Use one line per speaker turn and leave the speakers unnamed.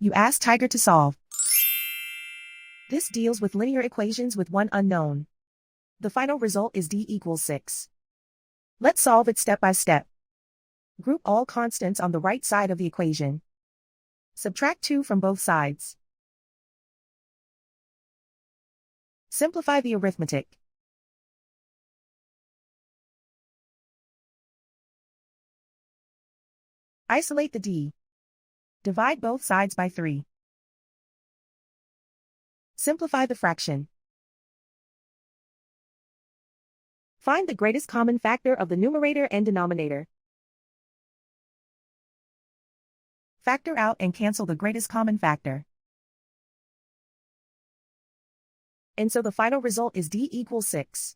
You ask Tiger to solve. This deals with linear equations with one unknown. The final result is d equals 6. Let's solve it step by step. Group all constants on the right side of the equation. Subtract 2 from both sides. Simplify the arithmetic. Isolate the d. Divide both sides by 3. Simplify the fraction. Find the greatest common factor of the numerator and denominator. Factor out and cancel the greatest common factor. And so the final result is d equals 6.